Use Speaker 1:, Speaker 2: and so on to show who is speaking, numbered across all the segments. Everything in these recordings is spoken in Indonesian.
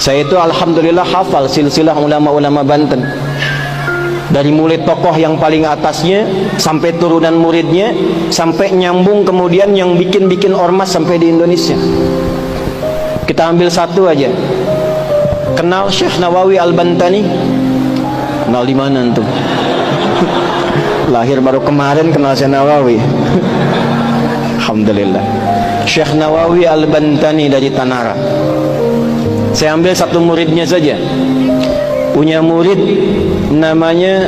Speaker 1: Saya itu alhamdulillah hafal silsilah ulama-ulama Banten, dari mulai tokoh yang paling atasnya sampai turunan muridnya, sampai nyambung kemudian yang bikin ormas sampai di Indonesia. Kita ambil satu aja. Kenal Syekh Nawawi Al-Bantani? Kenal di mana antum? Lahir baru kemarin kenal Syekh Nawawi. Alhamdulillah. Syekh Nawawi Al-Bantani dari Tanara. Saya ambil satu muridnya saja. Punya murid namanya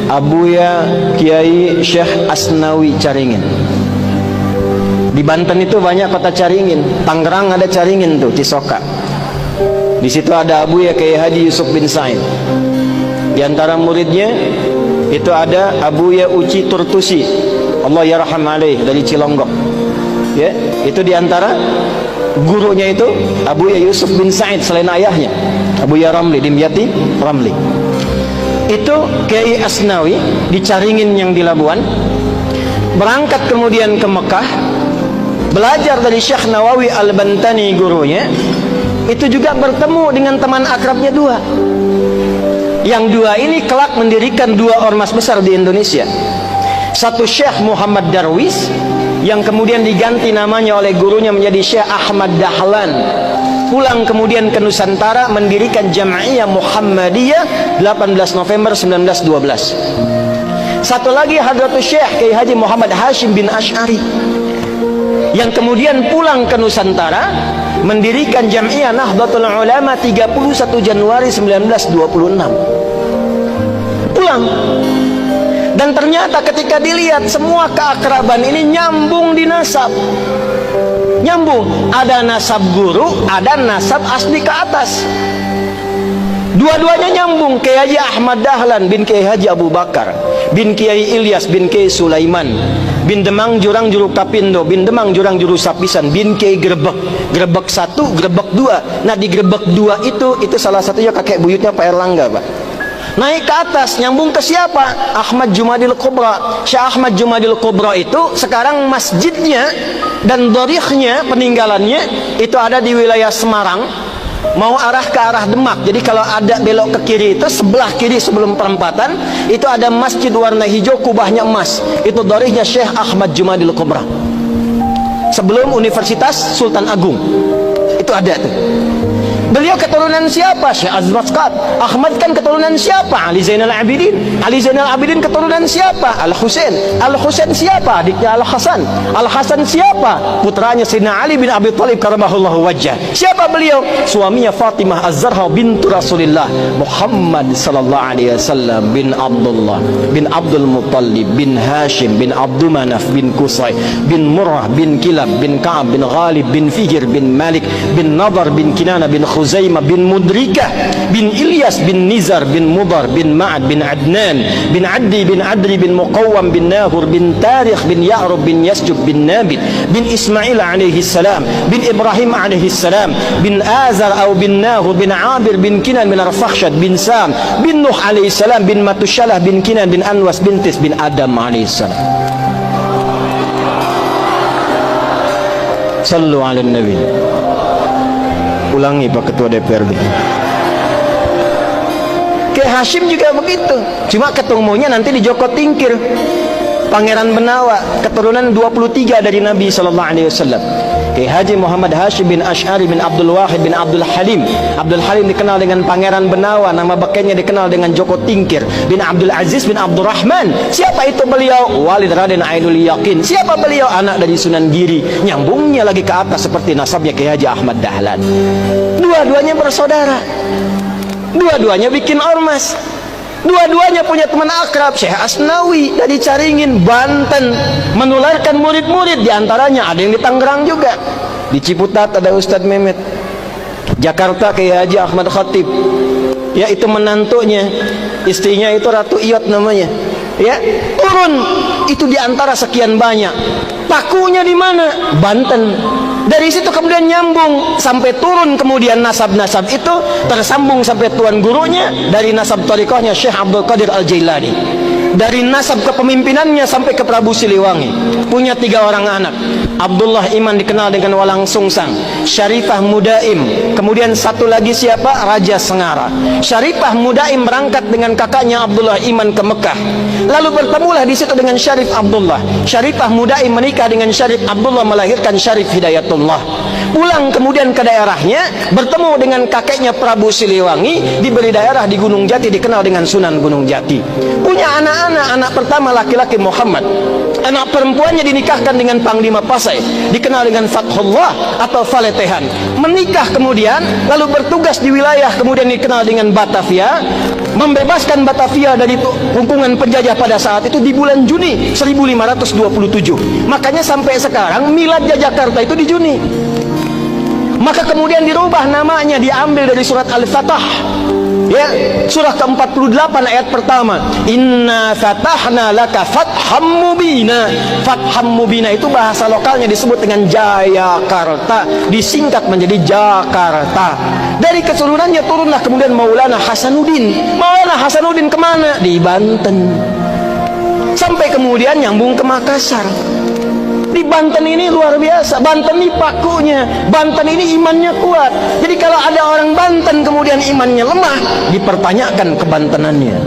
Speaker 1: Abuya Kiai Syekh Asnawi Caringin. Di Banten itu banyak kota Caringin. Tangerang ada Caringin tuh, Cisoka. Di situ ada Abuya Kiai Haji Yusuf bin Said. Di antara muridnya itu ada Abuya Uci Turtusi, Allah yarham alaih, dari Cilonggok. Ya, itu di antara gurunya itu Abuya Yusuf bin Said selain ayahnya, Abuya Ramli, Dimyati Ramli. Itu Kiai Asnawi di Caringin yang di Labuan. Berangkat kemudian ke Mekah, belajar dari Syekh Nawawi Al-Bantani gurunya. Itu juga bertemu dengan teman akrabnya dua. Yang dua ini kelak mendirikan dua ormas besar di Indonesia. Satu Syekh Muhammad Darwis, yang kemudian diganti namanya oleh gurunya menjadi Syekh Ahmad Dahlan. Pulang kemudian ke Nusantara mendirikan Jam'iyah Muhammadiyah 18 November 1912. Satu lagi Hadratus Syekh Kiai Haji Muhammad Hashim bin Asy'ari, yang kemudian pulang ke Nusantara mendirikan Jam'iyah Nahdlatul Ulama 31 Januari 1926. Pulang. Dan ternyata ketika dilihat semua keakraban ini nyambung di nasab. Nyambung, ada nasab guru, ada nasab asli ke atas. Dua-duanya nyambung. Kiai Haji Ahmad Dahlan bin Kiai Haji Abu Bakar bin Kiai Ilyas bin Kiai Sulaiman bin Demang Jurang Juru Kapindo bin Demang Jurang Juru Sapisan bin Kiai Grebek. Grebek 1, Grebek 2. Nah di Grebek 2 itu salah satunya kakek buyutnya Pak Erlangga, Pak. Naik ke atas, nyambung ke siapa? Ahmad Jumadil Kubra. Syekh Ahmad Jumadil Kubra itu sekarang masjidnya dan dharikhnya, peninggalannya itu ada di wilayah Semarang, mau arah ke arah Demak. Jadi kalau ada belok ke kiri itu sebelah kiri sebelum perempatan itu ada masjid warna hijau, kubahnya emas. Itu dharikhnya Syekh Ahmad Jumadil Kubra. Sebelum Universitas Sultan Agung. Itu ada tuh. Beliau keturunan siapa? Syekh Azrasqat. Ahmad kan keturunan siapa? Ali Zainal Abidin. Ali Zainal Abidin keturunan siapa? Al-Husain. Al-Husain siapa? Adiknya Al-Hasan. Al-Hasan siapa? Putranya Sayyidina Ali bin Abi Thalib karamahullahu wajhah. Siapa beliau? Suaminya Fatimah Az-Zahra bintu Rasulillah Muhammad sallallahu alaihi wasallam bin Abdullah bin Abdul Muttalib bin Hashim bin Abdul Manaf bin Qusay bin Murrah bin Kilab bin Ka'ab bin Ghalib bin Fihir bin Malik bin Nadar bin Kinana bin Khuzaimah bin Mudrikah bin Ilyas bin Nizar bin Mudar bin Ma'ad bin Adnan bin Addi bin Adri bin Muqawwam bin Nahur bin Tarikh bin Ya'rub bin Yasjub bin Nabit bin Ismail alaihi salam bin Ibrahim alaihi salam bin Azar atau bin Nahur bin Abir bin Kinan bin Arfakhshad bin Sam bin Nuh alaihi salam bin Matushalah bin Kinan bin Anwas bin Tis bin Adam alaihi salam. Sallu ala Nabi. Ulangi Pak Ketua DPRD. Kiai Hashim juga begitu. Cuma ketemunya nanti di Joko Tingkir. Pangeran Benawa, keturunan 23 dari Nabi sallallahu alaihi wasallam. Kiai Haji Muhammad Hashim bin Asy'ari bin Abdul Wahid bin Abdul Halim. Abdul Halim dikenal dengan Pangeran Benawa, nama bekennya dikenal dengan Joko Tingkir bin Abdul Aziz bin Abdul Rahman. Siapa itu beliau? Walid Raden Ainul Yakin. Siapa beliau? Anak dari Sunan Giri. Nyambungnya lagi ke atas seperti nasabnya Kiai Haji Ahmad Dahlan. Dua-duanya bersaudara. Dua-duanya bikin ormas. Dua-duanya punya teman akrab, Syekh Asnawi dari Caringin, Banten, menularkan murid-murid. Di antaranya ada yang di Tangerang juga. Di Ciputat ada Ustadz Mehmet. Jakarta Kiai Haji Ahmad Khatib. Ya itu menantunya. Istrinya itu Ratu Iyot namanya. Ya, turun itu di antara sekian banyak. Pakunya di mana? Banten. Dari situ kemudian nyambung sampai turun kemudian nasab-nasab itu tersambung sampai tuan gurunya dari nasab thariqahnya Syekh Abdul Qadir Al-Jailani. dari nasab kepemimpinannya sampai ke Prabu Siliwangi. Punya 3 orang anak. Abdullah Iman dikenal dengan Walang Sungsang, Syarifah Mudaim, kemudian satu lagi siapa? Raja Sengara. Syarifah Mudaim berangkat dengan kakaknya Abdullah Iman ke Mekah. Lalu bertemulah di situ dengan Syarif Abdullah. Syarifah Mudaim menikah dengan Syarif Abdullah, melahirkan Syarif Hidayatullah. Pulang kemudian ke daerahnya, bertemu dengan kakeknya Prabu Siliwangi, diberi daerah di Gunung Jati, dikenal dengan Sunan Gunung Jati. Punya anak-anak, anak pertama laki-laki Muhammad, anak perempuannya dinikahkan dengan Panglima Pasai, dikenal dengan Fathullah atau Faletehan. Menikah kemudian, lalu bertugas di wilayah kemudian dikenal dengan Batavia, membebaskan Batavia dari hubungan penjajah pada saat itu di bulan Juni 1527. Makanya sampai sekarang miladnya Jakarta itu di Juni. Maka kemudian dirubah namanya, diambil dari surat Al-Fatah, ya, surah ke-48 ayat pertama. Inna fatahna laka fatham mubina. Fatham mubina itu bahasa lokalnya disebut dengan Jayakarta, disingkat menjadi Jakarta. Dari keturunannya turunlah kemudian Maulana Hasanuddin. Maulana Hasanuddin kemana? Di Banten. Sampai kemudian nyambung ke Makassar. Di Banten ini luar biasa. Banten ini pakunya, Banten ini imannya kuat. Jadi kalau ada orang Banten kemudian imannya lemah, dipertanyakan kebantenannya.